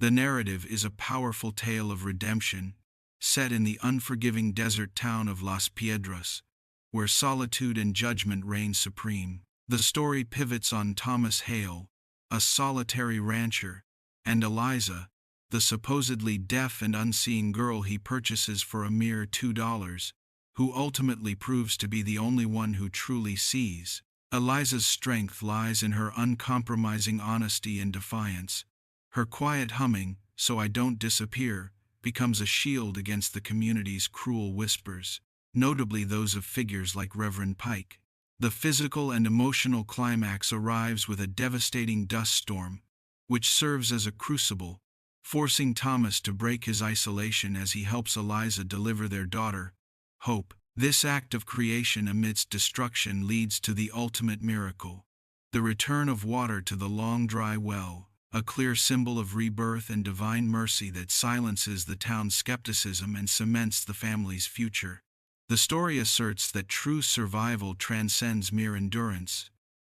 The narrative is a powerful tale of redemption, set in the unforgiving desert town of Las Piedras, where solitude and judgment reign supreme. The story pivots on Thomas Hale, a solitary rancher, and Eliza, the supposedly deaf and unseeing girl he purchases for a mere $2, who ultimately proves to be the only one who truly sees. Eliza's strength lies in her uncompromising honesty and defiance. Her quiet humming, "So I don't disappear," becomes a shield against the community's cruel whispers, notably those of figures like Reverend Pike. The physical and emotional climax arrives with a devastating dust storm, which serves as a crucible, forcing Thomas to break his isolation as he helps Eliza deliver their daughter, Hope. This act of creation amidst destruction leads to the ultimate miracle, the return of water to the long dry well, a clear symbol of rebirth and divine mercy that silences the town's skepticism and cements the family's future. The story asserts that true survival transcends mere endurance.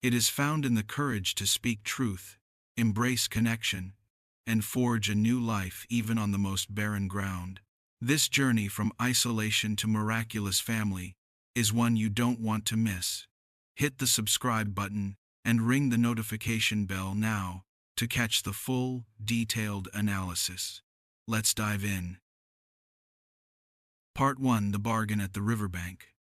It is found in the courage to speak truth, embrace connection, and forge a new life even on the most barren ground. This journey from isolation to miraculous family is one you don't want to miss. Hit the subscribe button and ring the notification bell now to catch the full, detailed analysis. Let's dive in. Part 1: The Bargain at the Riverbank.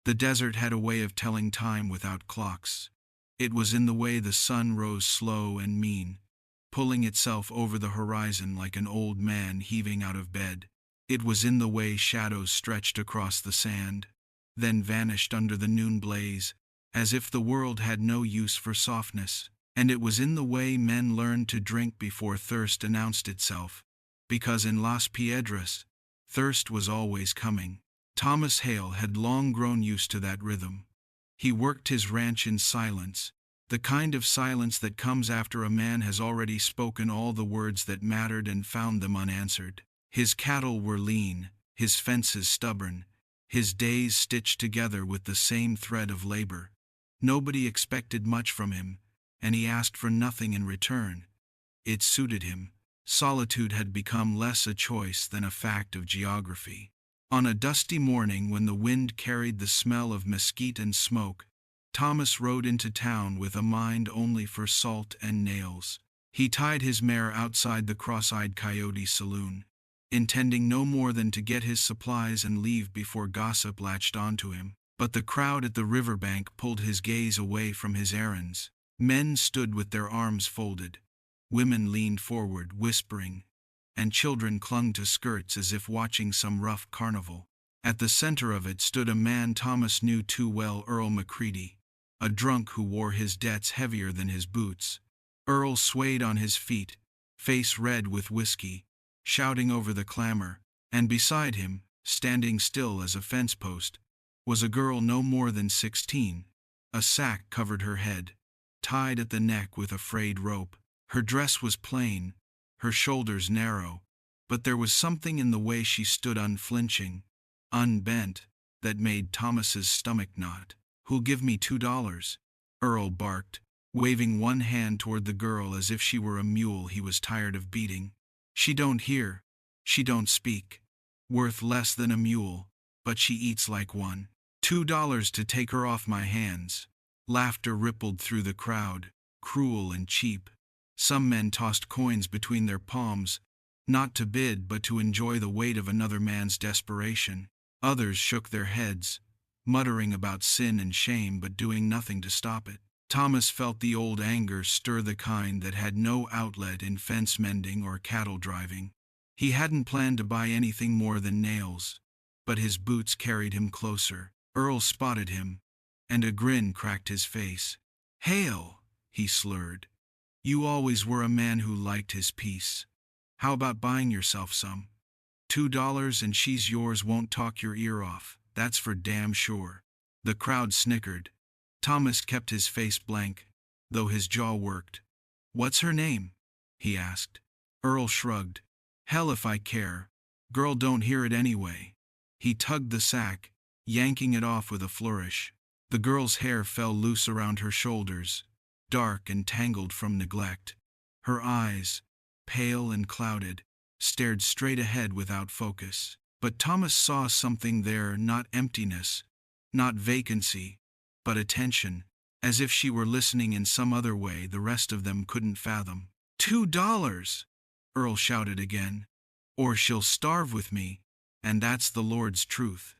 The desert had a way of telling time without clocks. It was in the way the sun rose slow and mean, pulling itself over the horizon like an old man heaving out of bed. It was in the way shadows stretched across the sand, then vanished under the noon blaze, as if the world had no use for softness. And it was in the way men learned to drink before thirst announced itself, because in Las Piedras, thirst was always coming. Thomas Hale had long grown used to that rhythm. He worked his ranch in silence, the kind of silence that comes after a man has already spoken all the words that mattered and found them unanswered. His cattle were lean, his fences stubborn, his days stitched together with the same thread of labor. Nobody expected much from him, and he asked for nothing in return. It suited him. Solitude had become less a choice than a fact of geography. On a dusty morning when the wind carried the smell of mesquite and smoke, Thomas rode into town with a mind only for salt and nails. He tied his mare outside the Cross-Eyed Coyote saloon, intending no more than to get his supplies and leave before gossip latched onto him. But the crowd at the riverbank pulled his gaze away from his errands. Men stood with their arms folded, women leaned forward, whispering, and children clung to skirts as if watching some rough carnival. At the center of it stood a man Thomas knew too well, Earl Macready, a drunk who wore his debts heavier than his boots. Earl swayed on his feet, face red with whiskey, shouting over the clamor, and beside him, standing still as a fence post, was a girl no more than 16. A sack covered her head, tied at the neck with a frayed rope. Her dress was plain, her shoulders narrow, but there was something in the way she stood unflinching, unbent, that made Thomas's stomach knot. "Who'll give me $2? Earl barked, waving one hand toward the girl as if she were a mule he was tired of beating. "She don't hear, she don't speak. Worth less than a mule, but she eats like one. $2 to take her off my hands." Laughter rippled through the crowd, cruel and cheap. Some men tossed coins between their palms, not to bid but to enjoy the weight of another man's desperation. Others shook their heads, muttering about sin and shame but doing nothing to stop it. Thomas felt the old anger stir, the kind that had no outlet in fence mending or cattle driving. He hadn't planned to buy anything more than nails, but his boots carried him closer. Earl spotted him, and a grin cracked his face. "Hale," he slurred, "you always were a man who liked his peace. How about buying yourself some? $2 and she's yours. Won't talk your ear off, that's for damn sure." The crowd snickered. Thomas kept his face blank, though his jaw worked. "What's her name?" he asked. Earl shrugged. "Hell if I care. Girl don't hear it anyway." He tugged the sack, yanking it off with a flourish. The girl's hair fell loose around her shoulders, dark and tangled from neglect. Her eyes, pale and clouded, stared straight ahead without focus. But Thomas saw something there, not emptiness, not vacancy, but attention, as if she were listening in some other way the rest of them couldn't fathom. $2! Earl shouted again. Or she'll starve with me, and that's the Lord's truth.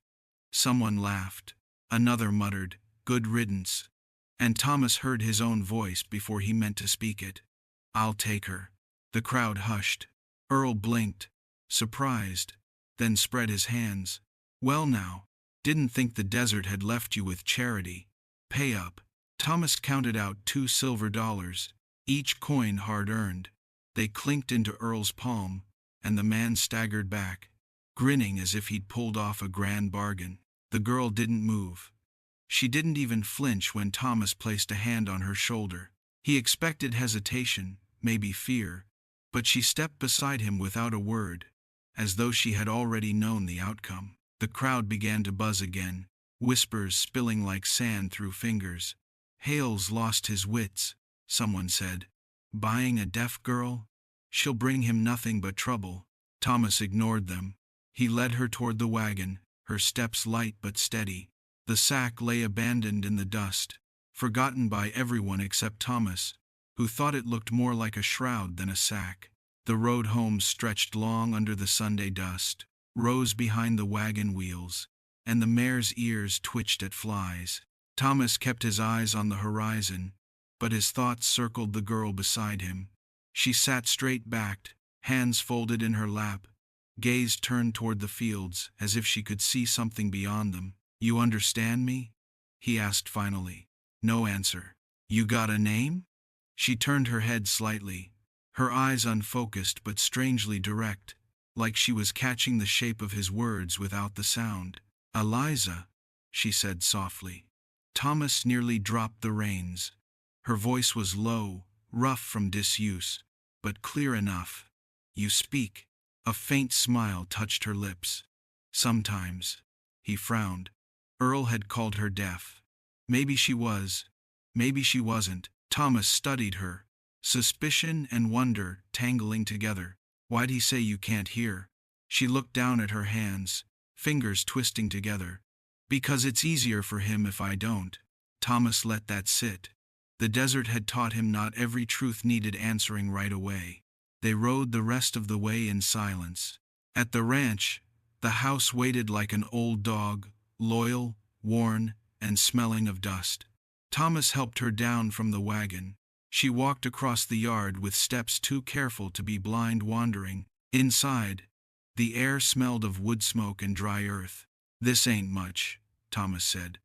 Someone laughed. Another muttered, good riddance. And Thomas heard his own voice before he meant to speak it. I'll take her. The crowd hushed. Earl blinked, surprised, then spread his hands. Well now, didn't think the desert had left you with charity. Pay up. Thomas counted out $2 silver, each coin hard-earned. They clinked into Earl's palm, and the man staggered back, grinning as if he'd pulled off a grand bargain. The girl didn't move. She didn't even flinch when Thomas placed a hand on her shoulder. He expected hesitation, maybe fear, but she stepped beside him without a word, as though she had already known the outcome. The crowd began to buzz again, whispers spilling like sand through fingers. Hale's lost his wits, someone said. Buying a deaf girl? She'll bring him nothing but trouble. Thomas ignored them. He led her toward the wagon, her steps light but steady. The sack lay abandoned in the dust, forgotten by everyone except Thomas, who thought it looked more like a shroud than a sack. The road home stretched long under the Sunday dust, rose behind the wagon wheels, and the mare's ears twitched at flies. Thomas kept his eyes on the horizon, but his thoughts circled the girl beside him. She sat straight-backed, hands folded in her lap, gaze turned toward the fields as if she could see something beyond them. You understand me? He asked finally. No answer. You got a name? She turned her head slightly, her eyes unfocused but strangely direct, like she was catching the shape of his words without the sound. Eliza, she said softly. Thomas nearly dropped the reins. Her voice was low, rough from disuse, but clear enough. You speak. A faint smile touched her lips. Sometimes. He frowned. Earl had called her deaf. Maybe she was. Maybe she wasn't. Thomas studied her, suspicion and wonder tangling together. Why'd he say you can't hear? She looked down at her hands, fingers twisting together. Because it's easier for him if I don't. Thomas let that sit. The desert had taught him not every truth needed answering right away. They rode the rest of the way in silence. At the ranch, the house waited like an old dog, loyal, worn, and smelling of dust. Thomas helped her down from the wagon. She walked across the yard with steps too careful to be blind wandering. Inside, the air smelled of wood smoke and dry earth. This ain't much, Thomas said,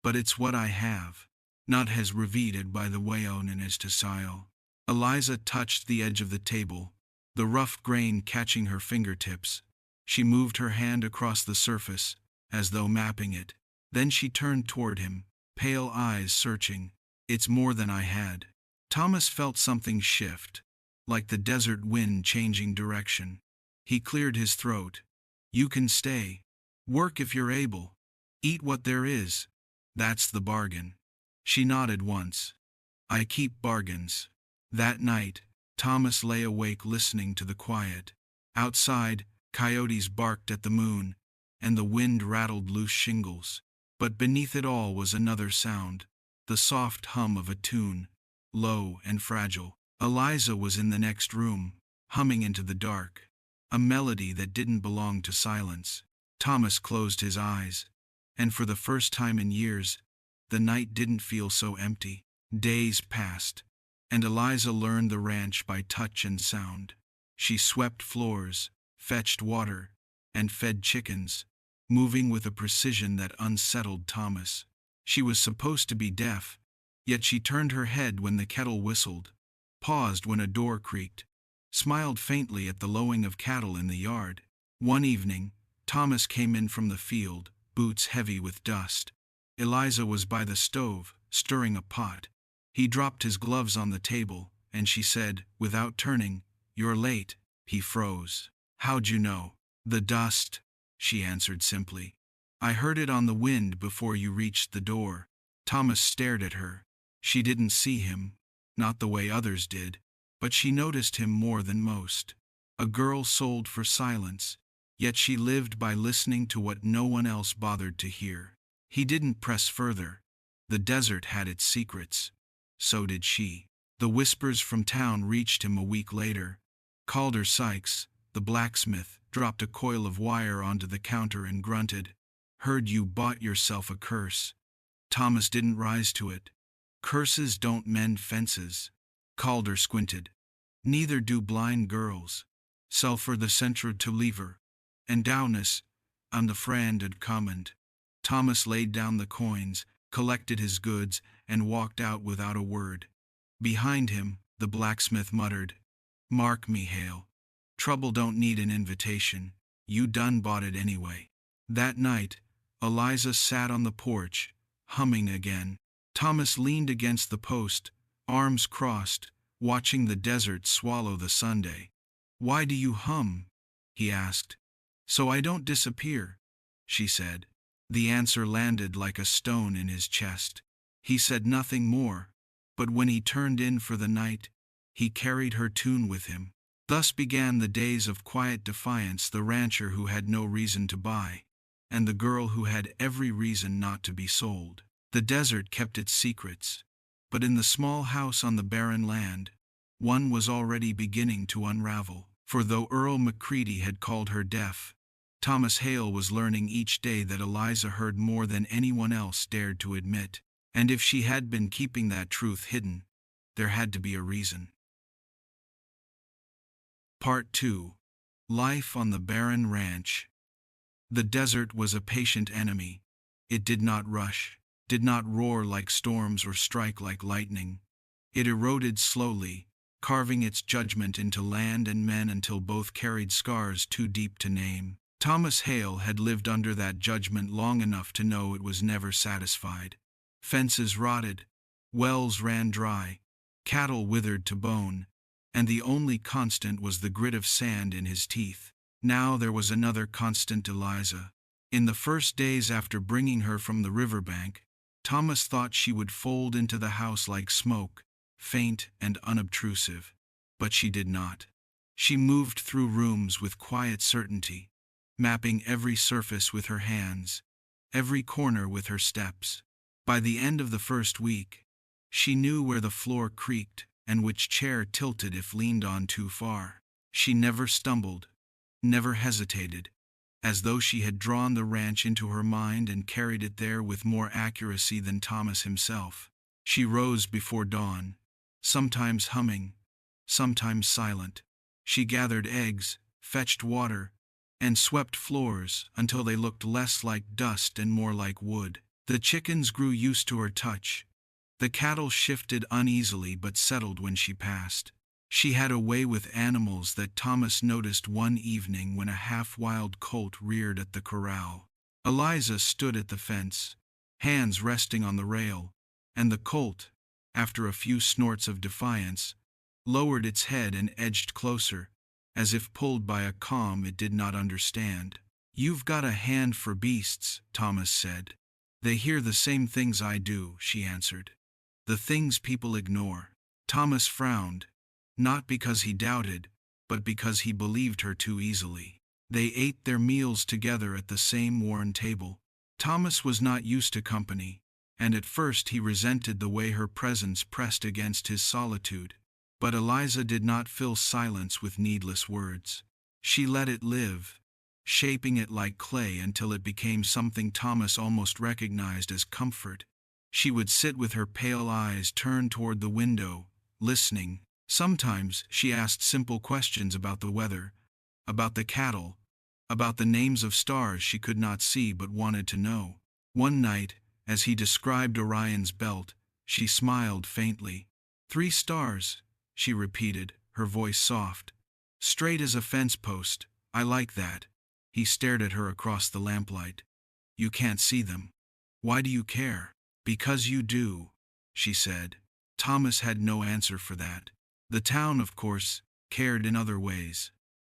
but it's what I have. Not has reveated by the way on is to sile. Eliza touched the edge of the table, the rough grain catching her fingertips. She moved her hand across the surface, as though mapping it. Then she turned toward him, pale eyes searching. It's more than I had. Thomas felt something shift, like the desert wind changing direction. He cleared his throat. You can stay. Work if you're able. Eat what there is. That's the bargain. She nodded once. I keep bargains. That night, Thomas lay awake listening to the quiet. Outside, coyotes barked at the moon, and the wind rattled loose shingles. But beneath it all was another sound, the soft hum of a tune, low and fragile. Eliza was in the next room, humming into the dark, a melody that didn't belong to silence. Thomas closed his eyes, and for the first time in years, the night didn't feel so empty. Days passed, and Eliza learned the ranch by touch and sound. She swept floors, fetched water, and fed chickens, moving with a precision that unsettled Thomas. She was supposed to be deaf, yet she turned her head when the kettle whistled, paused when a door creaked, smiled faintly at the lowing of cattle in the yard. One evening, Thomas came in from the field, boots heavy with dust. Eliza was by the stove, stirring a pot. He dropped his gloves on the table, and she said, without turning, "You're late." He froze. "How'd you know?" "The dust," she answered simply. "I heard it on the wind before you reached the door." Thomas stared at her. She didn't see him, not the way others did, But she noticed him more than most. A girl sold for silence, yet she lived by listening to what no one else bothered to hear. He didn't press further. The desert had its secrets. So did she. The whispers from town reached him a week later. Calder Sykes, the blacksmith, dropped a coil of wire onto the counter and grunted. "Heard you bought yourself a curse." Thomas didn't rise to it. "Curses don't mend fences." Calder squinted. "Neither do blind girls. Sulphur the centre to lever. And downess, on the friend and comment." Thomas laid down the coins, collected his goods, and walked out without a word. Behind him, the blacksmith muttered, "Mark me, Hale. Trouble don't need an invitation. You done bought it anyway." That night, Eliza sat on the porch, humming again. Thomas leaned against the post, arms crossed, watching the desert swallow the Sunday. "Why do you hum?" he asked. "So I don't disappear," she said. The answer landed like a stone in his chest. He said nothing more, but when he turned in for the night, he carried her tune with him. Thus began the days of quiet defiance, the rancher who had no reason to buy, and the girl who had every reason not to be sold. The desert kept its secrets, but in the small house on the barren land, one was already beginning to unravel. For though Earl Macready had called her deaf, Thomas Hale was learning each day that Eliza heard more than anyone else dared to admit, and if she had been keeping that truth hidden, there had to be a reason. Part 2. Life on the Barren Ranch. The desert was a patient enemy. It did not rush, did not roar like storms or strike like lightning. It eroded slowly, carving its judgment into land and men until both carried scars too deep to name. Thomas Hale had lived under that judgment long enough to know it was never satisfied. Fences rotted, wells ran dry, cattle withered to bone, and the only constant was the grit of sand in his teeth. Now there was another constant, Eliza. In the first days after bringing her from the riverbank, Thomas thought she would fold into the house like smoke, faint and unobtrusive. But she did not. She moved through rooms with quiet certainty, mapping every surface with her hands, every corner with her steps. By the end of the first week, she knew where the floor creaked and which chair tilted if leaned on too far. She never stumbled, never hesitated, as though she had drawn the ranch into her mind and carried it there with more accuracy than Thomas himself. She rose before dawn, sometimes humming, sometimes silent. She gathered eggs, fetched water, and swept floors until they looked less like dust and more like wood. The chickens grew used to her touch. The cattle shifted uneasily but settled when she passed. She had a way with animals that Thomas noticed one evening when a half-wild colt reared at the corral. Eliza stood at the fence, hands resting on the rail, and the colt, after a few snorts of defiance, lowered its head and edged closer, as if pulled by a calm it did not understand. "You've got a hand for beasts," Thomas said. "They hear the same things I do," she answered. "The things people ignore." Thomas frowned, not because he doubted, but because he believed her too easily. They ate their meals together at the same worn table. Thomas was not used to company, and at first he resented the way her presence pressed against his solitude. But Eliza did not fill silence with needless words. She let it live, shaping it like clay until it became something Thomas almost recognized as comfort. She would sit with her pale eyes turned toward the window, listening. Sometimes she asked simple questions about the weather, about the cattle, about the names of stars she could not see but wanted to know. One night, as he described Orion's belt, she smiled faintly. "3 stars, she repeated, her voice soft. "Straight as a fence post. I like that." He stared at her across the lamplight. "You can't see them. Why do you care?" "Because you do," she said. Thomas had no answer for that. The town, of course, cared in other ways.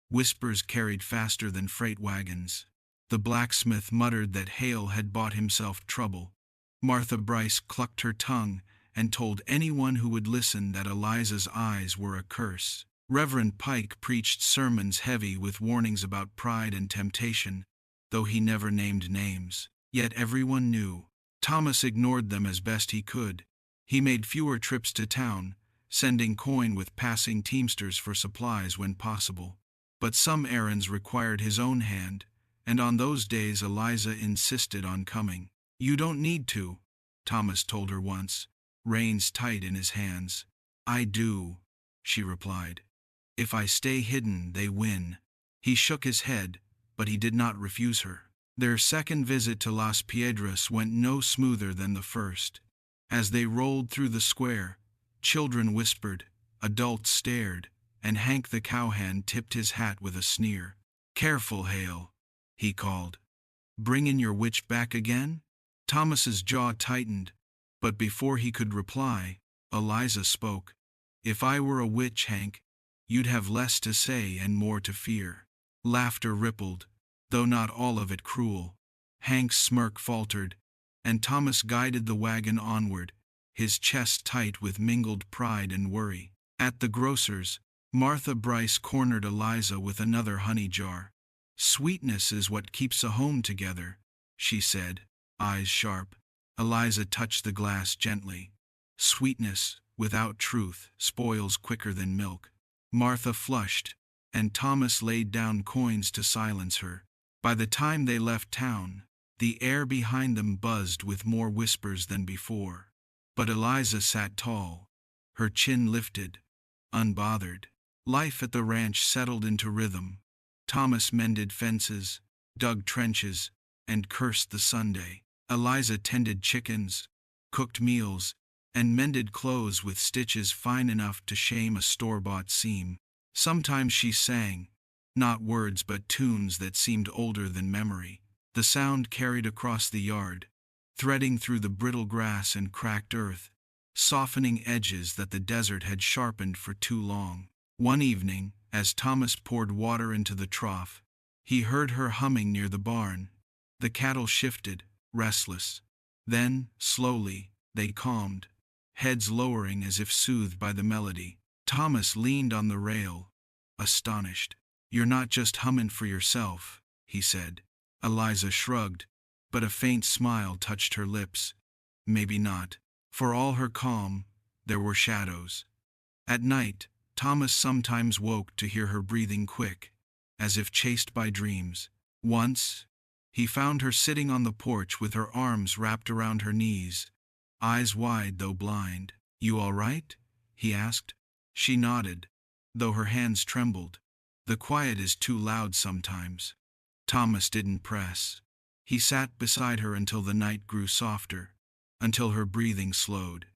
Whispers carried faster than freight wagons. The blacksmith muttered that Hale had bought himself trouble. Martha Bryce clucked her tongue, and told anyone who would listen that Eliza's eyes were a curse. Reverend Pike preached sermons heavy with warnings about pride and temptation, though he never named names. Yet everyone knew. Thomas ignored them as best he could. He made fewer trips to town, sending coin with passing teamsters for supplies when possible. But some errands required his own hand, and on those days Eliza insisted on coming. "You don't need to," Thomas told her once, reins tight in his hands. "I do," she replied. "If I stay hidden, they win." He shook his head, but he did not refuse her. Their second visit to Las Piedras went no smoother than the first. As they rolled through the square, children whispered, adults stared, and Hank the cowhand tipped his hat with a sneer. "Careful, Hale," he called. "Bringin' your witch back again?" Thomas's jaw tightened, but before he could reply, Eliza spoke. "If I were a witch, Hank, you'd have less to say and more to fear." Laughter rippled, though not all of it cruel. Hank's smirk faltered, and Thomas guided the wagon onward, his chest tight with mingled pride and worry. At the grocer's, Martha Bryce cornered Eliza with another honey jar. "Sweetness is what keeps a home together," she said, eyes sharp. Eliza touched the glass gently. "Sweetness, without truth, spoils quicker than milk." Martha flushed, and Thomas laid down coins to silence her. By the time they left town, the air behind them buzzed with more whispers than before. But Eliza sat tall, her chin lifted, unbothered. Life at the ranch settled into rhythm. Thomas mended fences, dug trenches, and cursed the Sunday. Eliza tended chickens, cooked meals, and mended clothes with stitches fine enough to shame a store-bought seam. Sometimes she sang, not words but tunes that seemed older than memory. The sound carried across the yard, threading through the brittle grass and cracked earth, softening edges that the desert had sharpened for too long. One evening, as Thomas poured water into the trough, he heard her humming near the barn. The cattle shifted, restless. Then, slowly, they calmed, heads lowering as if soothed by the melody. Thomas leaned on the rail, astonished. "You're not just hummin' for yourself," he said. Eliza shrugged, but a faint smile touched her lips. Maybe not. For all her calm, there were shadows. At night, Thomas sometimes woke to hear her breathing quick, as if chased by dreams. Once, he found her sitting on the porch with her arms wrapped around her knees, eyes wide though blind. "You all right?" he asked. She nodded, though her hands trembled. "The quiet is too loud sometimes." Thomas didn't press. He sat beside her until the night grew softer, until her breathing slowed.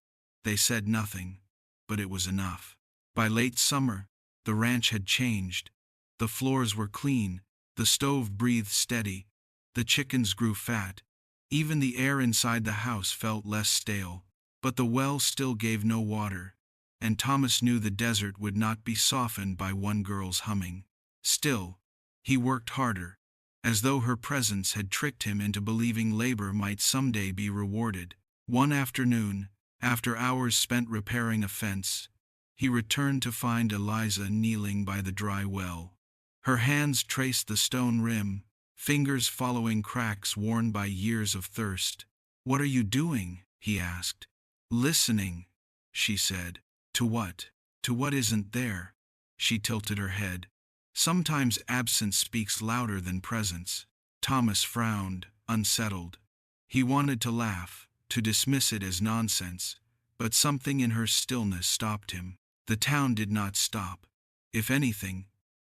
They said nothing, but it was enough. By late summer, the ranch had changed. The floors were clean, the stove breathed steady, the chickens grew fat. Even the air inside the house felt less stale. But the well still gave no water, and Thomas knew the desert would not be softened by one girl's humming. Still, he worked harder, as though her presence had tricked him into believing labor might someday be rewarded. One afternoon, after hours spent repairing a fence, he returned to find Eliza kneeling by the dry well. Her hands traced the stone rim, fingers following cracks worn by years of thirst. "What are you doing?" he asked. "Listening," she said. "To what? To what isn't there?" She tilted her head. Sometimes absence speaks louder than presence. Thomas frowned, unsettled. He wanted to laugh, to dismiss it as nonsense, but something in her stillness stopped him. The town did not stop. If anything,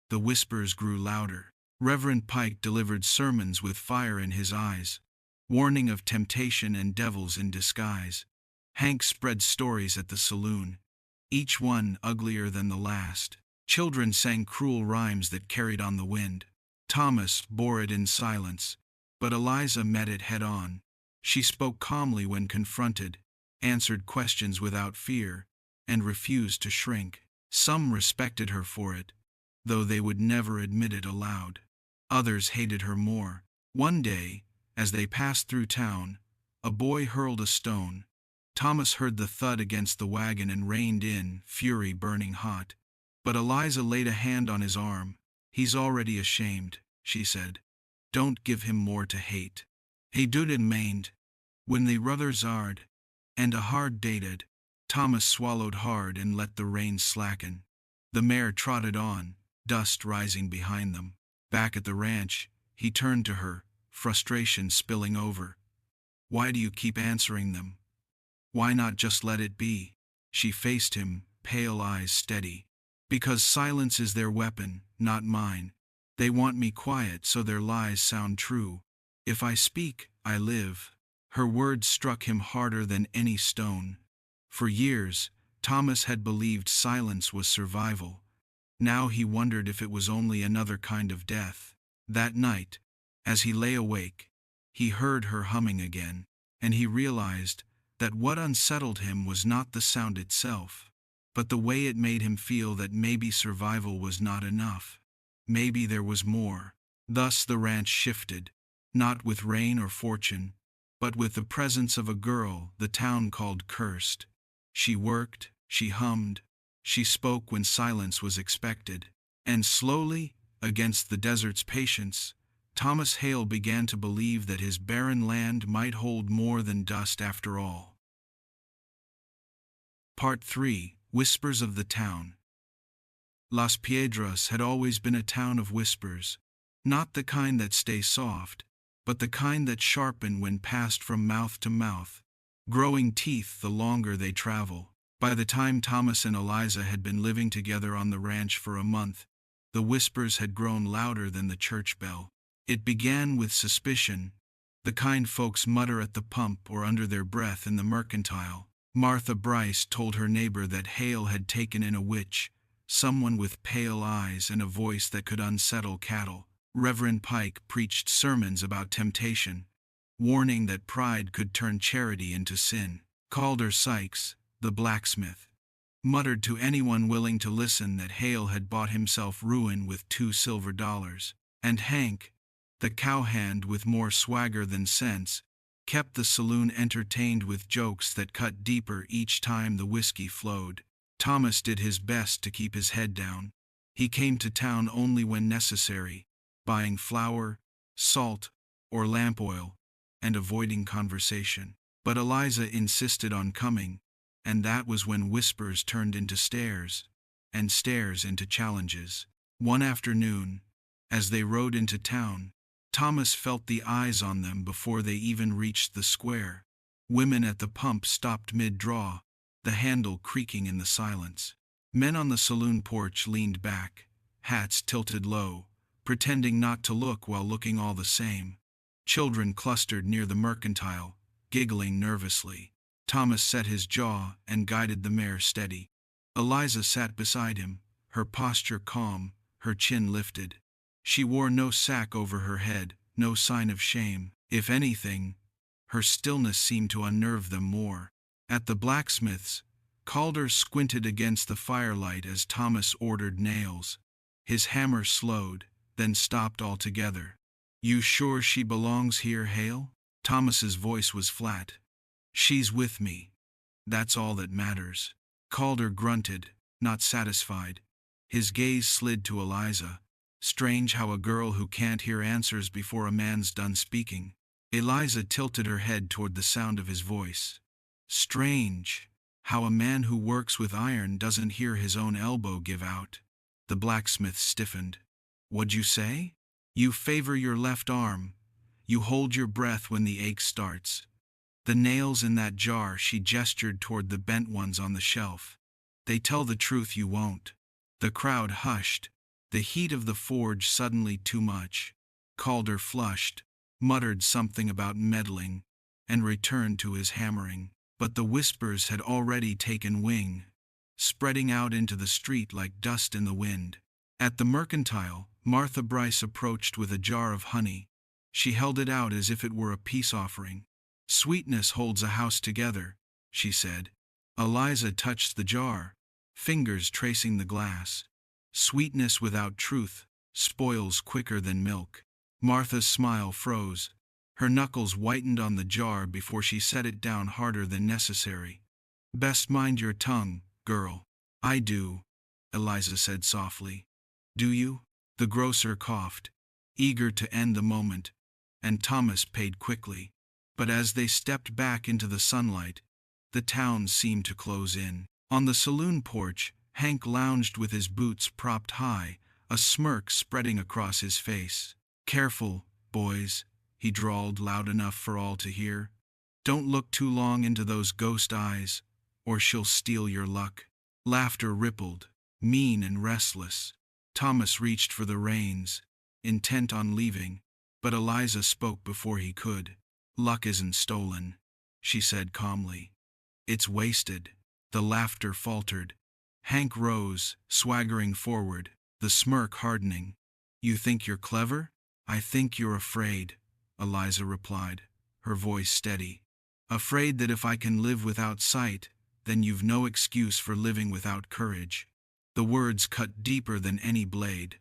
the whispers grew louder. Reverend Pike delivered sermons with fire in his eyes, warning of temptation and devils in disguise. Hank spread stories at the saloon, each one uglier than the last. Children sang cruel rhymes that carried on the wind. Thomas bore it in silence, but Eliza met it head on. She spoke calmly when confronted, answered questions without fear, and refused to shrink. Some respected her for it, though they would never admit it aloud. Others hated her more. One day, as they passed through town, a boy hurled a stone. Thomas heard the thud against the wagon and reined in, fury burning hot. But Eliza laid a hand on his arm. "He's already ashamed," she said. "Don't give him more to hate. He didn't mind when they rather zard, and a hard dated." Thomas swallowed hard and let the reins slacken. The mare trotted on, dust rising behind them. Back at the ranch, he turned to her, frustration spilling over. "Why do you keep answering them? Why not just let it be?" She faced him, pale eyes steady. "Because silence is their weapon, not mine. They want me quiet so their lies sound true. If I speak, I live." Her words struck him harder than any stone. For years, Thomas had believed silence was survival. Now he wondered if it was only another kind of death. That night, as he lay awake, he heard her humming again, and he realized that what unsettled him was not the sound itself, but the way it made him feel that maybe survival was not enough. Maybe there was more. Thus the ranch shifted, not with rain or fortune, but with the presence of a girl the town called cursed. She worked, she hummed, she spoke when silence was expected. And slowly, against the desert's patience, Thomas Hale began to believe that his barren land might hold more than dust after all. Part 3. Whispers of the Town. Las Piedras had always been a town of whispers, not the kind that stay soft, but the kind that sharpen when passed from mouth to mouth, growing teeth the longer they travel. By the time Thomas and Eliza had been living together on the ranch for a month, the whispers had grown louder than the church bell. It began with suspicion, the kind folks mutter at the pump or under their breath in the mercantile. Martha Bryce told her neighbor that Hale had taken in a witch, someone with pale eyes and a voice that could unsettle cattle. Reverend Pike preached sermons about temptation, warning that pride could turn charity into sin. Calder Sykes, the blacksmith, muttered to anyone willing to listen that Hale had bought himself ruin with $2 silver. And Hank, the cowhand with more swagger than sense, kept the saloon entertained with jokes that cut deeper each time the whiskey flowed. Thomas did his best to keep his head down. He came to town only when necessary, buying flour, salt, or lamp oil, and avoiding conversation. But Eliza insisted on coming, and that was when whispers turned into stares, and stares into challenges. One afternoon, as they rode into town, Thomas felt the eyes on them before they even reached the square. Women at the pump stopped mid-draw, the handle creaking in the silence. Men on the saloon porch leaned back, hats tilted low, pretending not to look while looking all the same. Children clustered near the mercantile, giggling nervously. Thomas set his jaw and guided the mare steady. Eliza sat beside him, her posture calm, her chin lifted. She wore no sack over her head, no sign of shame. If anything, her stillness seemed to unnerve them more. At the blacksmith's, Calder squinted against the firelight as Thomas ordered nails. His hammer slowed, then stopped altogether. "You sure she belongs here, Hale?" Thomas's voice was flat. "She's with me. That's all that matters." Calder grunted, not satisfied. His gaze slid to Eliza. Strange how a girl who can't hear answers before a man's done speaking. Eliza tilted her head toward the sound of his voice. Strange how a man who works with iron doesn't hear his own elbow give out. The blacksmith stiffened. "What'd you say?" "You favor your left arm. You hold your breath when the ache starts. The nails in that jar," she gestured toward the bent ones on the shelf. "They tell the truth you won't." The crowd hushed, the heat of the forge suddenly too much. Calder flushed, muttered something about meddling, and returned to his hammering. But the whispers had already taken wing, spreading out into the street like dust in the wind. At the mercantile, Martha Bryce approached with a jar of honey. She held it out as if it were a peace offering. "Sweetness holds a house together," she said. Eliza touched the jar, fingers tracing the glass. "Sweetness without truth spoils quicker than milk." Martha's smile froze. Her knuckles whitened on the jar before she set it down harder than necessary. "Best mind your tongue, girl." "I do," Eliza said softly. "Do you?" The grocer coughed, eager to end the moment, and Thomas paid quickly. But as they stepped back into the sunlight, the town seemed to close in. On the saloon porch, Hank lounged with his boots propped high, a smirk spreading across his face. "Careful, boys," he drawled loud enough for all to hear. "Don't look too long into those ghost eyes, or she'll steal your luck." Laughter rippled, mean and restless. Thomas reached for the reins, intent on leaving, but Eliza spoke before he could. "Luck isn't stolen," she said calmly. "It's wasted." The laughter faltered. Hank rose, swaggering forward, the smirk hardening. "You think you're clever?" "I think you're afraid," Eliza replied, her voice steady. "Afraid that if I can live without sight, then you've no excuse for living without courage." The words cut deeper than any blade.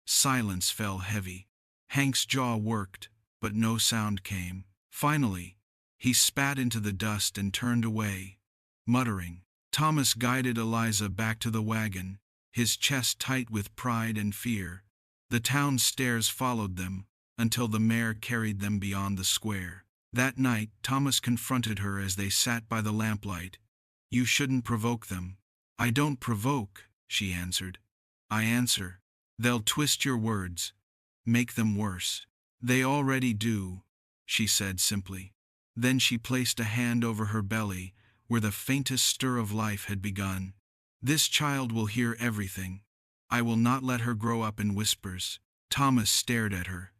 Silence fell heavy. Hank's jaw worked, but no sound came. Finally, he spat into the dust and turned away, muttering. Thomas guided Eliza back to the wagon, his chest tight with pride and fear. The town stairs followed them, until the mare carried them beyond the square. That night, Thomas confronted her as they sat by the lamplight. "You shouldn't provoke them." "I don't provoke," she answered. "I answer. They'll twist your words, make them worse." "They already do," she said simply. Then she placed a hand over her belly, where the faintest stir of life had begun. "This child will hear everything. I will not let her grow up in whispers." Thomas stared at her,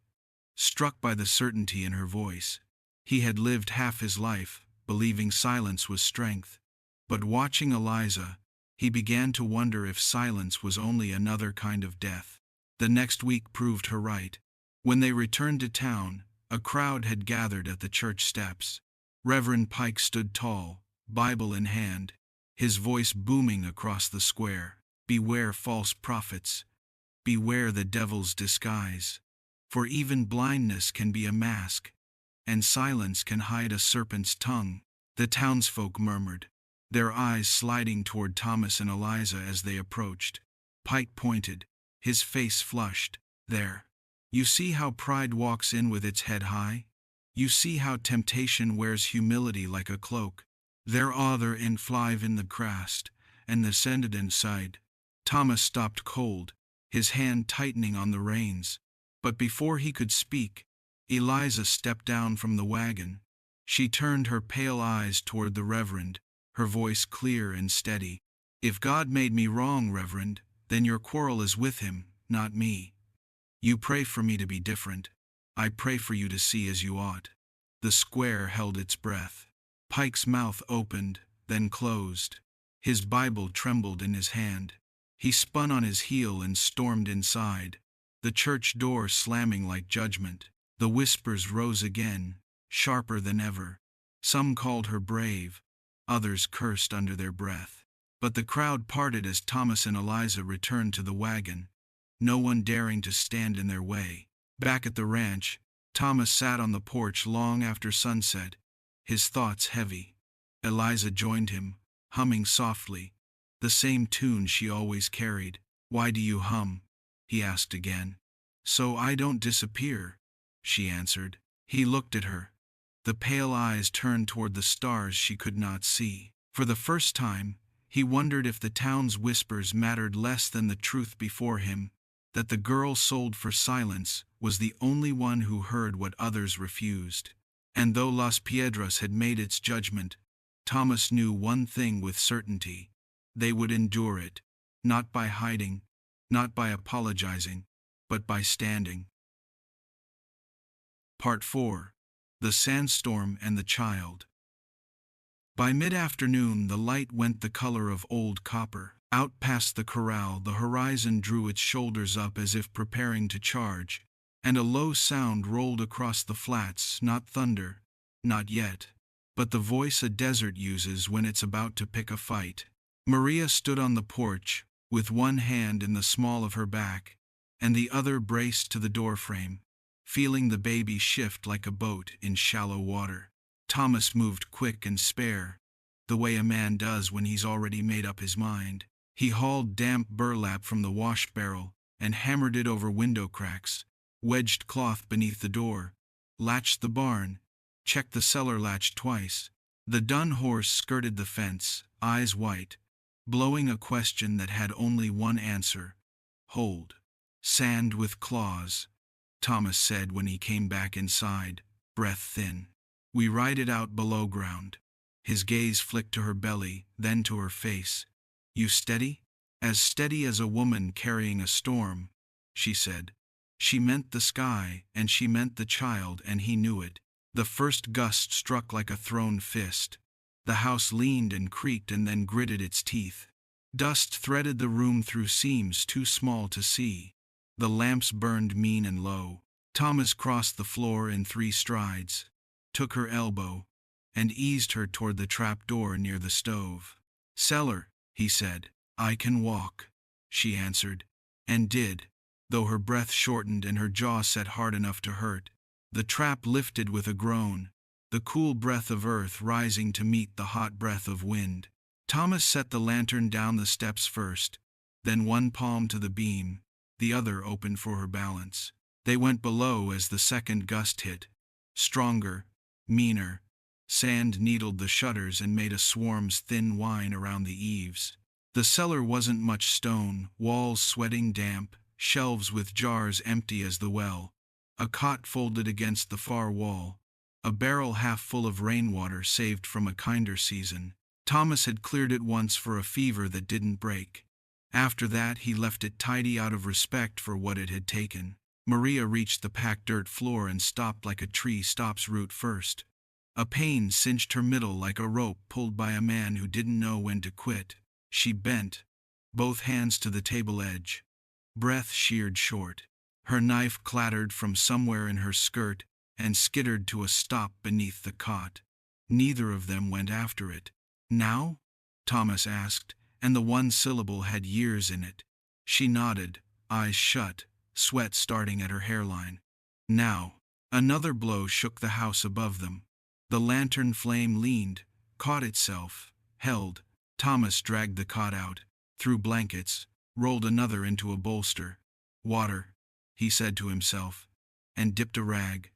struck by the certainty in her voice. He had lived half his life, believing silence was strength. But watching Eliza, he began to wonder if silence was only another kind of death. The next week proved her right. When they returned to town, a crowd had gathered at the church steps. Reverend Pike stood tall, Bible in hand, his voice booming across the square. "Beware false prophets. Beware the devil's disguise. For even blindness can be a mask, and silence can hide a serpent's tongue." The townsfolk murmured, their eyes sliding toward Thomas and Eliza as they approached. Pike pointed, his face flushed. "There. You see how pride walks in with its head high? You see how temptation wears humility like a cloak? There other in flive in the crust, and descended inside." Thomas stopped cold, his hand tightening on the reins. But before he could speak, Eliza stepped down from the wagon. She turned her pale eyes toward the Reverend, her voice clear and steady. "If God made me wrong, Reverend, then your quarrel is with him, not me. You pray for me to be different. I pray for you to see as you ought." The square held its breath. Pike's mouth opened, then closed. His Bible trembled in his hand. He spun on his heel and stormed inside, the church door slamming like judgment. The whispers rose again, sharper than ever. Some called her brave, others cursed under their breath. But the crowd parted as Thomas and Eliza returned to the wagon, no one daring to stand in their way. Back at the ranch, Thomas sat on the porch long after sunset, his thoughts heavy. Eliza joined him, humming softly, the same tune she always carried. "Why do you hum?" he asked again. "So I don't disappear," she answered. He looked at her. The pale eyes turned toward the stars she could not see. For the first time, he wondered if the town's whispers mattered less than the truth before him, that the girl sold for silence was the only one who heard what others refused. And though Las Piedras had made its judgment, Thomas knew one thing with certainty: they would endure it, not by hiding, not by apologizing, but by standing. Part 4. The Sandstorm and the Child. By mid-afternoon the light went the color of old copper. Out past the corral the horizon drew its shoulders up as if preparing to charge, and a low sound rolled across the flats, not thunder, not yet, but the voice a desert uses when it's about to pick a fight. Maria stood on the porch, with one hand in the small of her back, and the other braced to the doorframe. feeling the baby shift like a boat in shallow water. Thomas moved quick and spare, the way a man does when he's already made up his mind. He hauled damp burlap from the wash barrel and hammered it over window cracks, wedged cloth beneath the door, latched the barn, checked the cellar latch twice. The dun horse skirted the fence, eyes white, blowing a question that had only one answer. Hold. Sand with claws, Thomas said when he came back inside, breath thin. We ride it out below ground. His gaze flicked to her belly, then to her face. You steady? As steady as a woman carrying a storm, she said. She meant the sky, and she meant the child, and he knew it. The first gust struck like a thrown fist. The house leaned and creaked and then gritted its teeth. Dust threaded the room through seams too small to see. The lamps burned mean and low. Thomas crossed the floor in 3 strides, took her elbow, and eased her toward the trap door near the stove. Cellar, he said. I can walk, she answered, and did, though her breath shortened and her jaw set hard enough to hurt. The trap lifted with a groan, the cool breath of earth rising to meet the hot breath of wind. Thomas set the lantern down the steps first, then one palm to the beam, the other open for her balance. They went below as the second gust hit. Stronger, meaner. Sand needled the shutters and made a swarm's thin whine around the eaves. The cellar wasn't much stone, walls sweating damp, shelves with jars empty as the well, a cot folded against the far wall, a barrel half full of rainwater saved from a kinder season. Thomas had cleared it once for a fever that didn't break. After that he left it tidy out of respect for what it had taken. Maria reached the packed dirt floor and stopped like a tree stops root first. A pain cinched her middle like a rope pulled by a man who didn't know when to quit. She bent, both hands to the table edge. Breath sheared short. Her knife clattered from somewhere in her skirt and skittered to a stop beneath the cot. Neither of them went after it. Now? Thomas asked, and the one syllable had years in it. She nodded, eyes shut, sweat starting at her hairline. Now. Another blow shook the house above them. The lantern flame leaned, caught itself, held. Thomas dragged the cot out, threw blankets, rolled another into a bolster. Water, he said to himself, and dipped a rag,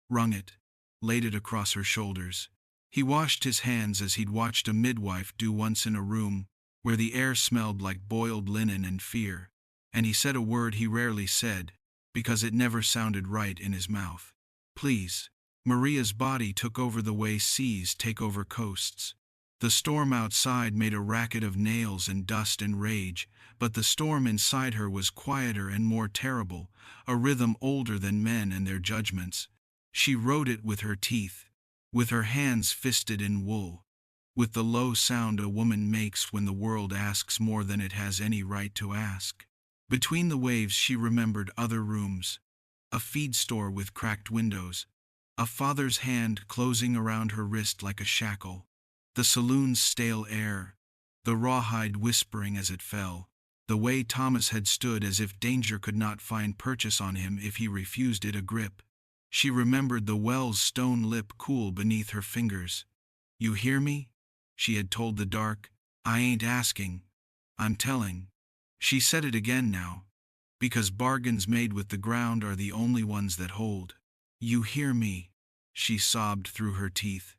wrung it, laid it across her shoulders. He washed his hands as he'd watched a midwife do once in a room where the air smelled like boiled linen and fear, and he said a word he rarely said, because it never sounded right in his mouth. Please. Maria's body took over the way seas take over coasts. The storm outside made a racket of nails and dust and rage, but the storm inside her was quieter and more terrible, a rhythm older than men and their judgments. She wrote it with her teeth, with her hands fisted in wool, with the low sound a woman makes when the world asks more than it has any right to ask. Between the waves she remembered other rooms, a feed store with cracked windows, a father's hand closing around her wrist like a shackle, the saloon's stale air, the rawhide whispering as it fell, the way Thomas had stood as if danger could not find purchase on him if he refused it a grip. She remembered the well's stone lip cool beneath her fingers. You hear me? She had told the dark. I ain't asking, I'm telling. She said it again now, because bargains made with the ground are the only ones that hold. You hear me, she sobbed through her teeth.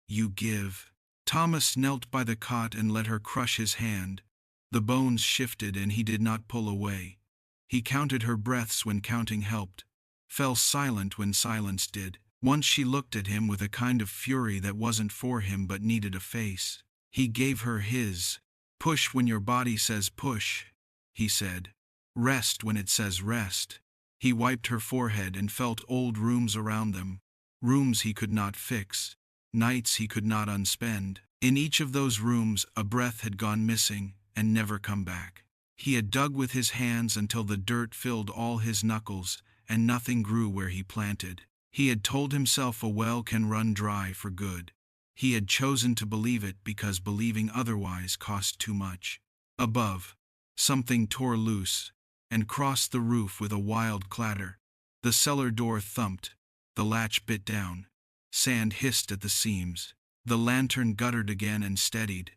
You give. Thomas knelt by the cot and let her crush his hand. The bones shifted and he did not pull away. He counted her breaths when counting helped, fell silent when silence did. Once she looked at him with a kind of fury that wasn't for him but needed a face. He gave her his. Push when your body says push, he said. Rest when it says rest. He wiped her forehead and felt old rooms around them, rooms he could not fix, nights he could not unspend. In each of those rooms a breath had gone missing and never come back. He had dug with his hands until the dirt filled all his knuckles and nothing grew where he planted. He had told himself a well can run dry for good. He had chosen to believe it because believing otherwise cost too much. Above, something tore loose and crossed the roof with a wild clatter. The cellar door thumped. The latch bit down. Sand hissed at the seams. The lantern guttered again and steadied,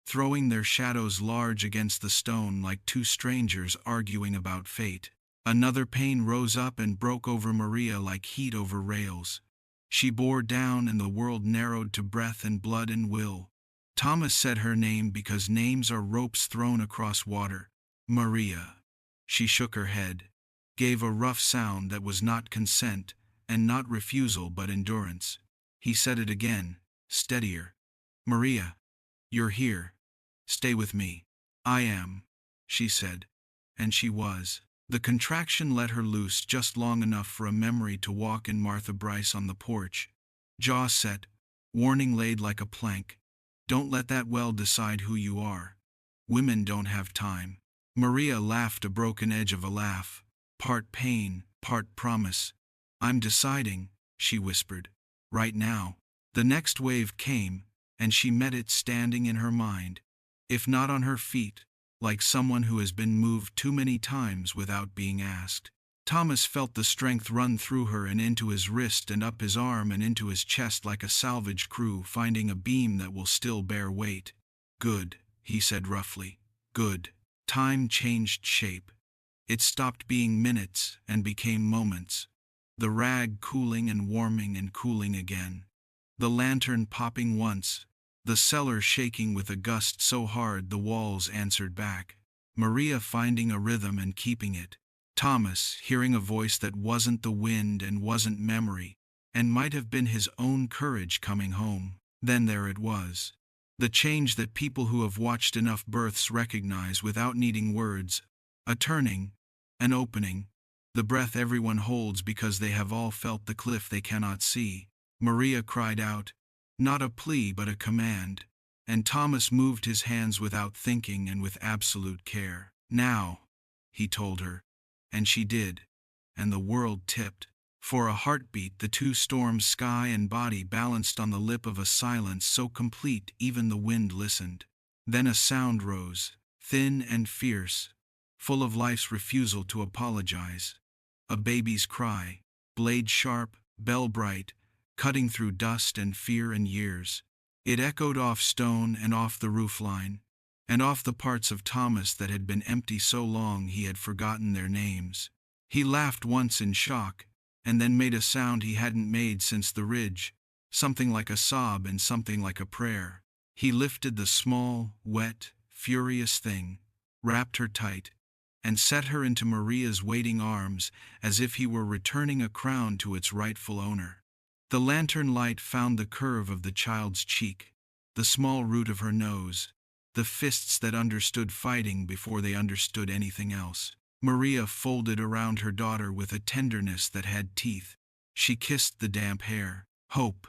throwing their shadows large against the stone like two strangers arguing about fate. Another pane rose up and broke over Maria like heat over rails. She bore down and the world narrowed to breath and blood and will. Thomas said her name because names are ropes thrown across water. Maria. She shook her head, gave a rough sound that was not consent and not refusal but endurance. He said it again, steadier. Maria. You're here. Stay with me. I am, she said. And she was. The contraction let her loose just long enough for a memory to walk in Martha Bryce on the porch. Jaw set, warning laid like a plank. Don't let that well decide who you are. Women don't have time. Maria laughed a broken edge of a laugh, part pain, part promise. I'm deciding, she whispered. Right now. The next wave came, and she met it standing in her mind, if not on her feet, like someone who has been moved too many times without being asked. Thomas felt the strength run through her and into his wrist and up his arm and into his chest like a salvage crew finding a beam that will still bear weight. Good, he said roughly. Good. Time changed shape. It stopped being minutes and became moments. The rag cooling and warming and cooling again. The lantern popping once. The cellar shaking with a gust so hard the walls answered back. Maria finding a rhythm and keeping it. Thomas hearing a voice that wasn't the wind and wasn't memory, and might have been his own courage coming home. Then there it was. The change that people who have watched enough births recognize without needing words. A turning, an opening, the breath everyone holds because they have all felt the cliff they cannot see. Maria cried out, not a plea but a command, and Thomas moved his hands without thinking and with absolute care. Now, he told her, and she did, and the world tipped. For a heartbeat the two storms, sky and body, balanced on the lip of a silence so complete even the wind listened. Then a sound rose, thin and fierce, full of life's refusal to apologize. A baby's cry, blade sharp, bell bright, cutting through dust and fear and years. It echoed off stone and off the roofline, and off the parts of Thomas that had been empty so long he had forgotten their names. He laughed once in shock, and then made a sound he hadn't made since the ridge, something like a sob and something like a prayer. He lifted the small, wet, furious thing, wrapped her tight, and set her into Maria's waiting arms as if he were returning a crown to its rightful owner. The lantern light found the curve of the child's cheek, the small root of her nose, the fists that understood fighting before they understood anything else. Maria folded around her daughter with a tenderness that had teeth. She kissed the damp hair. Hope,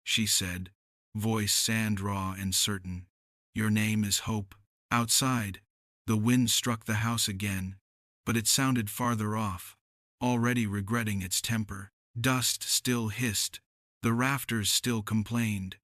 she said, voice sand-raw and certain. Your name is Hope. Outside, the wind struck the house again, but it sounded farther off, already regretting its temper. Dust still hissed. The rafters still complained.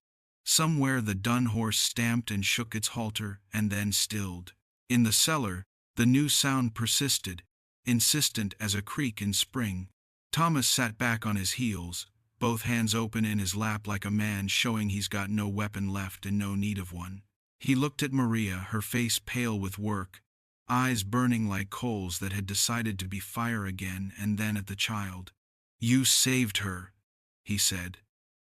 Somewhere the dun horse stamped and shook its halter and then stilled. In the cellar, the new sound persisted, insistent as a creak in spring. Thomas sat back on his heels, both hands open in his lap like a man showing he's got no weapon left and no need of one. He looked at Maria, her face pale with work, eyes burning like coals that had decided to be fire again, and then at the child. You saved her, he said.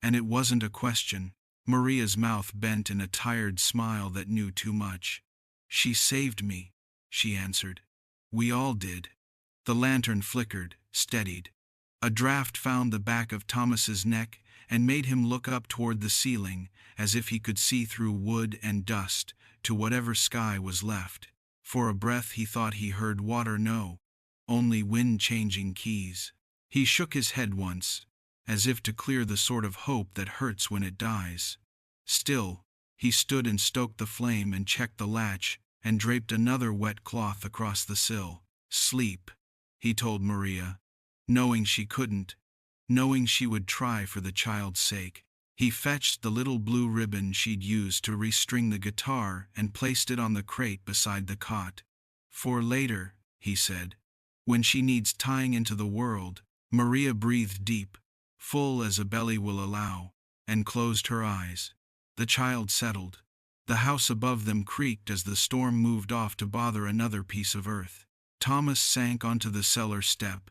And it wasn't a question. Maria's mouth bent in a tired smile that knew too much. She saved me, she answered. We all did. The lantern flickered, steadied. A draft found the back of Thomas's neck and made him look up toward the ceiling, as if he could see through wood and dust to whatever sky was left. For a breath he thought he heard water. No, only wind changing keys. He shook his head once, as if to clear the sort of hope that hurts when it dies. Still, he stood and stoked the flame and checked the latch and draped another wet cloth across the sill. Sleep, he told Maria, knowing she couldn't, knowing she would try for the child's sake. He fetched the little blue ribbon she'd used to restring the guitar and placed it on the crate beside the cot. For later, he said, when she needs tying into the world. Maria breathed deep, full as a belly will allow, and closed her eyes. The child settled. The house above them creaked as the storm moved off to bother another piece of earth. Thomas sank onto the cellar step,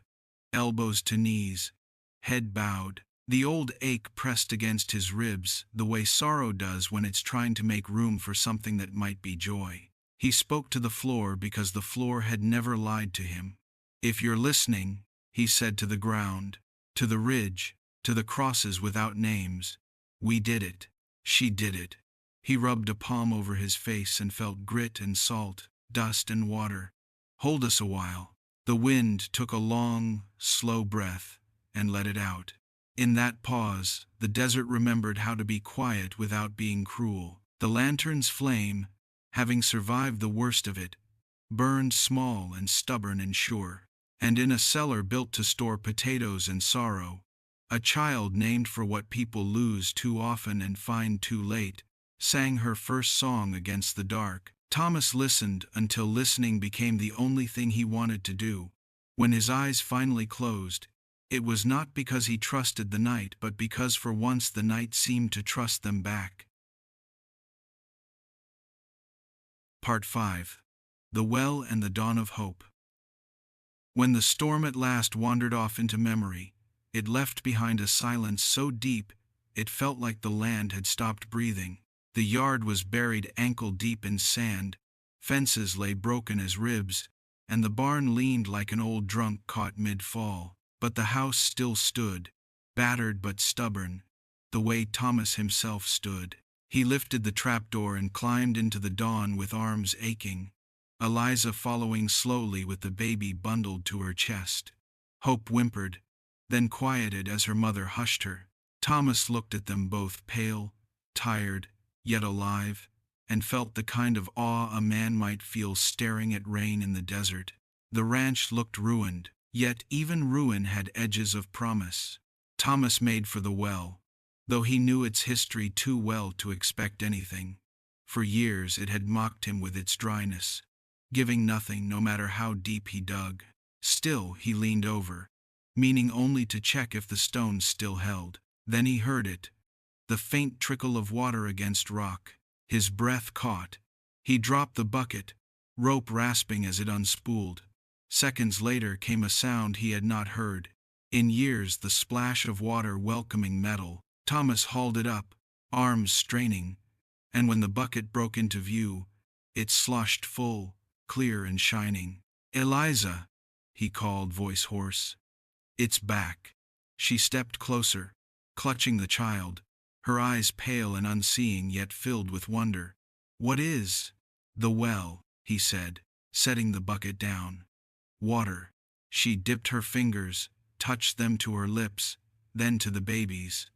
elbows to knees, head bowed. The old ache pressed against his ribs, the way sorrow does when it's trying to make room for something that might be joy. He spoke to the floor because the floor had never lied to him. "If you're listening," he said to the ground, to the ridge, to the crosses without names, "we did it. She did it." He rubbed a palm over his face and felt grit and salt, dust and water. "Hold us a while." The wind took a long, slow breath and let it out. In that pause, the desert remembered how to be quiet without being cruel. The lantern's flame, having survived the worst of it, burned small and stubborn and sure. And in a cellar built to store potatoes and sorrow, a child named for what people lose too often and find too late, sang her first song against the dark. Thomas listened until listening became the only thing he wanted to do. When his eyes finally closed, it was not because he trusted the night, but because for once the night seemed to trust them back. Part 5. The Well and the Dawn of Hope. When the storm at last wandered off into memory, it left behind a silence so deep it felt like the land had stopped breathing. The yard was buried ankle-deep in sand, fences lay broken as ribs, and the barn leaned like an old drunk caught mid-fall. But the house still stood, battered but stubborn, the way Thomas himself stood. He lifted the trapdoor and climbed into the dawn with arms aching, Eliza following slowly with the baby bundled to her chest. Hope whimpered, then quieted as her mother hushed her. Thomas looked at them both, pale, tired, yet alive, and felt the kind of awe a man might feel staring at rain in the desert. The ranch looked ruined, yet even ruin had edges of promise. Thomas made for the well, though he knew its history too well to expect anything. For years it had mocked him with its dryness, giving nothing no matter how deep he dug. Still he leaned over, meaning only to check if the stones still held. Then he heard it, the faint trickle of water against rock. His breath caught. He dropped the bucket, rope rasping as it unspooled. Seconds later came a sound he had not heard in years, the splash of water welcoming metal. Thomas hauled it up, arms straining, and when the bucket broke into view, it sloshed full, clear and shining. "Eliza," he called, voice hoarse. "It's back." She stepped closer, clutching the child, her eyes pale and unseeing yet filled with wonder. "What is?" "The well," he said, setting the bucket down. "Water." She dipped her fingers, touched them to her lips, then to the baby's.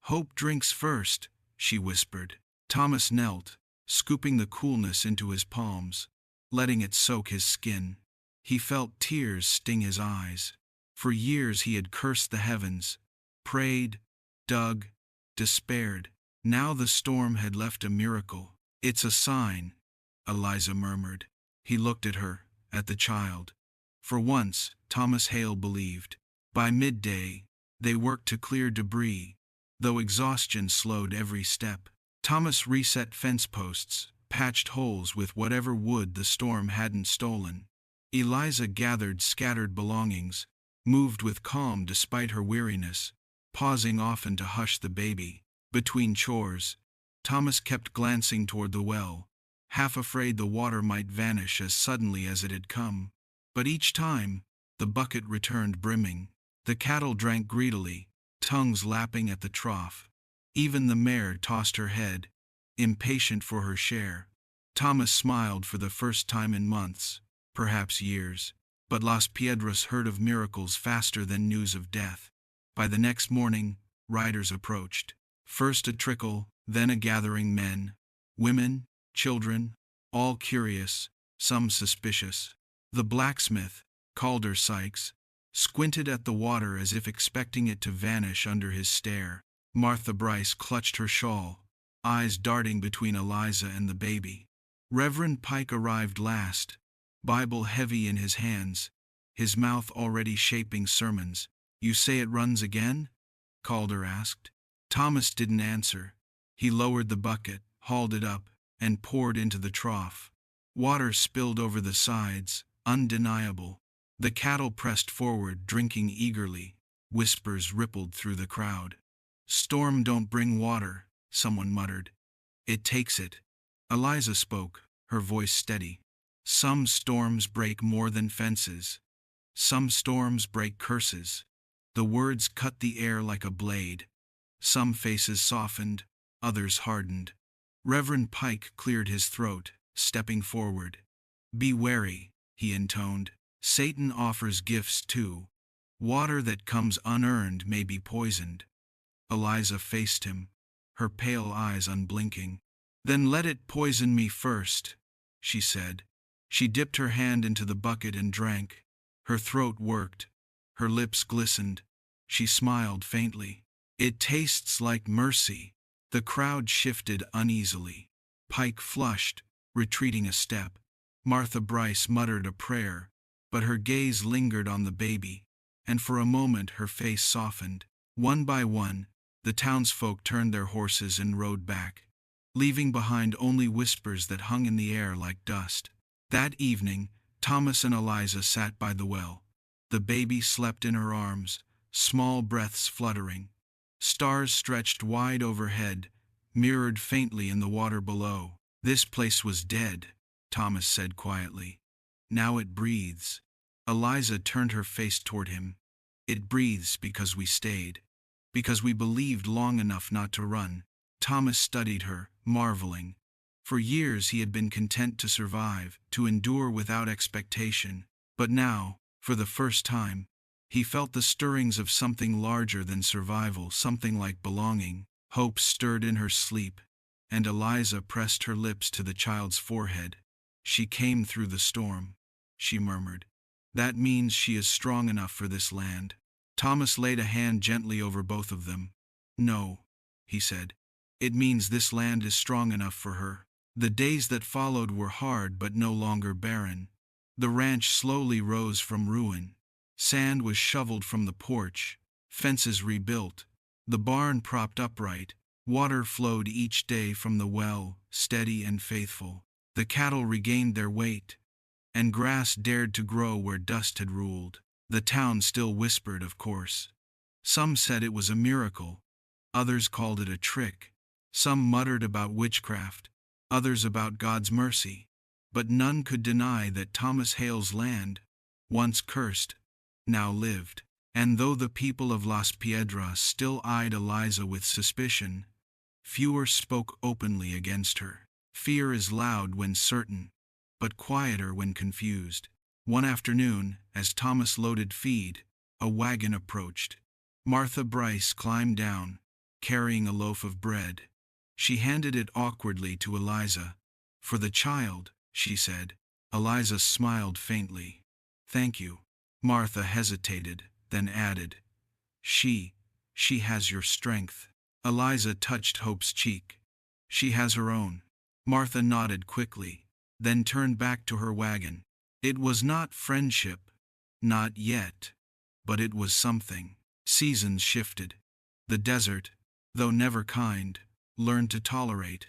"Hope drinks first," she whispered. Thomas knelt, scooping the coolness into his palms, letting it soak his skin. He felt tears sting his eyes. For years he had cursed the heavens, prayed, dug, despaired. Now the storm had left a miracle. "It's a sign," Eliza murmured. He looked at her, at the child. For once, Thomas Hale believed. By midday, they worked to clear debris, though exhaustion slowed every step. Thomas reset fence posts, patched holes with whatever wood the storm hadn't stolen. Eliza gathered scattered belongings, moved with calm despite her weariness, pausing often to hush the baby. Between chores, Thomas kept glancing toward the well, half afraid the water might vanish as suddenly as it had come. But each time, the bucket returned brimming. The cattle drank greedily, tongues lapping at the trough. Even the mare tossed her head, impatient for her share. Thomas smiled for the first time in months, perhaps years. But Las Piedras heard of miracles faster than news of death. By the next morning, riders approached. First a trickle, then a gathering, men, women, children, all curious, some suspicious. The blacksmith, Calder Sykes, squinted at the water as if expecting it to vanish under his stare. Martha Bryce clutched her shawl, eyes darting between Eliza and the baby. Reverend Pike arrived last, Bible heavy in his hands, his mouth already shaping sermons. You say it runs again? Calder asked. Thomas didn't answer. He lowered the bucket, hauled it up, and poured into the trough. Water spilled over the sides, undeniable. The cattle pressed forward, drinking eagerly. Whispers rippled through the crowd. Storm don't bring water, someone muttered. It takes it. Eliza spoke, her voice steady. Some storms break more than fences. Some storms break curses. The words cut the air like a blade. Some faces softened, others hardened. Reverend Pike cleared his throat, stepping forward. Be wary, he intoned. Satan offers gifts too. Water that comes unearned may be poisoned. Eliza faced him, her pale eyes unblinking. Then let it poison me first, she said. She dipped her hand into the bucket and drank. Her throat worked. Her lips glistened. She smiled faintly. It tastes like mercy. The crowd shifted uneasily. Pike flushed, retreating a step. Martha Bryce muttered a prayer, but her gaze lingered on the baby, and for a moment her face softened. One by one, the townsfolk turned their horses and rode back, leaving behind only whispers that hung in the air like dust. That evening, Thomas and Eliza sat by the well. The baby slept in her arms, small breaths fluttering. Stars stretched wide overhead, mirrored faintly in the water below. This place was dead, Thomas said quietly. Now it breathes. Eliza turned her face toward him. It breathes because we stayed. Because we believed long enough not to run. Thomas studied her, marveling. For years he had been content to survive, to endure without expectation. But now, for the first time, he felt the stirrings of something larger than survival, something like belonging. Hope stirred in her sleep, and Eliza pressed her lips to the child's forehead. She came through the storm, she murmured. That means she is strong enough for this land. Thomas laid a hand gently over both of them. No, he said. It means this land is strong enough for her. The days that followed were hard but no longer barren. The ranch slowly rose from ruin. Sand was shoveled from the porch, fences rebuilt, the barn propped upright. Water flowed each day from the well, steady and faithful. The cattle regained their weight, and grass dared to grow where dust had ruled. The town still whispered, of course. Some said it was a miracle. Others called it a trick. Some muttered about witchcraft. Others about God's mercy. But none could deny that Thomas Hale's land, once cursed, now lived. And though the people of Las Piedras still eyed Eliza with suspicion, fewer spoke openly against her. Fear is loud when certain, but quieter when confused. One afternoon, as Thomas loaded feed, a wagon approached. Martha Bryce climbed down, carrying a loaf of bread. She handed it awkwardly to Eliza. For the child, she said. Eliza smiled faintly. Thank you. Martha hesitated, then added, She has your strength. Eliza touched Hope's cheek. She has her own. Martha nodded quickly, then turned back to her wagon. It was not friendship, not yet, but it was something. Seasons shifted. The desert, though never kind, learned to tolerate.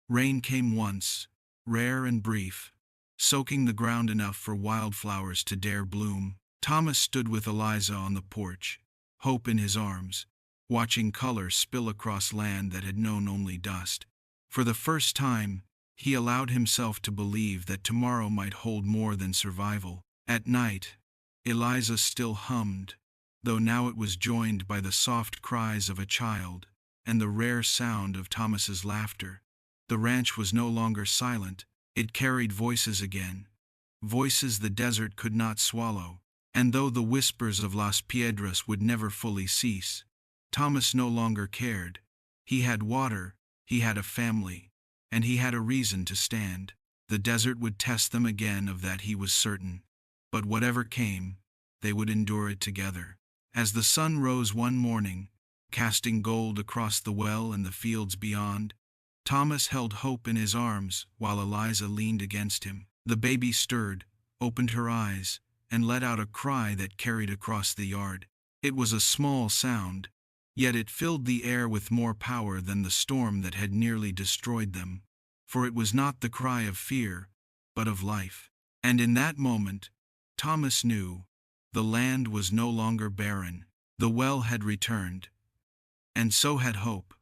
Rain came once, rare and brief, soaking the ground enough for wildflowers to dare bloom. Thomas stood with Eliza on the porch, Hope in his arms, watching color spill across land that had known only dust. For the first time, he allowed himself to believe that tomorrow might hold more than survival. At night, Eliza still hummed, though now it was joined by the soft cries of a child and the rare sound of Thomas's laughter. The ranch was no longer silent. It carried voices again, voices the desert could not swallow. And though the whispers of Las Piedras would never fully cease, Thomas no longer cared. He had water, he had a family, and he had a reason to stand. The desert would test them again, of that he was certain. But whatever came, they would endure it together. As the sun rose one morning, casting gold across the well and the fields beyond, Thomas held Hope in his arms while Eliza leaned against him. The baby stirred, opened her eyes, and let out a cry that carried across the yard. It was a small sound, yet it filled the air with more power than the storm that had nearly destroyed them, for it was not the cry of fear, but of life. And in that moment, Thomas knew, the land was no longer barren, the well had returned, and so had hope.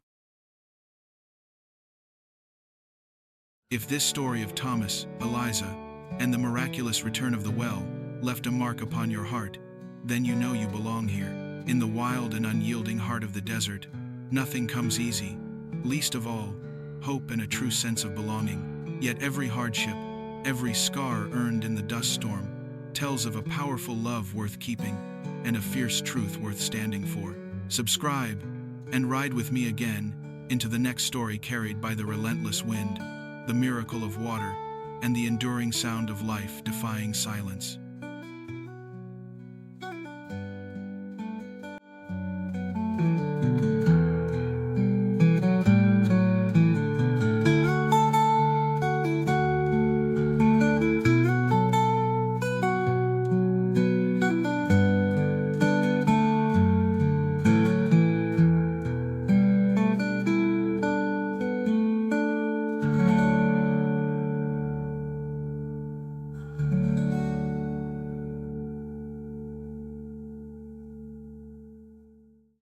If this story of Thomas, Eliza, and the miraculous return of the well left a mark upon your heart, then you know you belong here. In the wild and unyielding heart of the desert, nothing comes easy, least of all, hope and a true sense of belonging. Yet every hardship, every scar earned in the dust storm, tells of a powerful love worth keeping and a fierce truth worth standing for. Subscribe and ride with me again into the next story carried by the relentless wind, the miracle of water, and the enduring sound of life defying silence.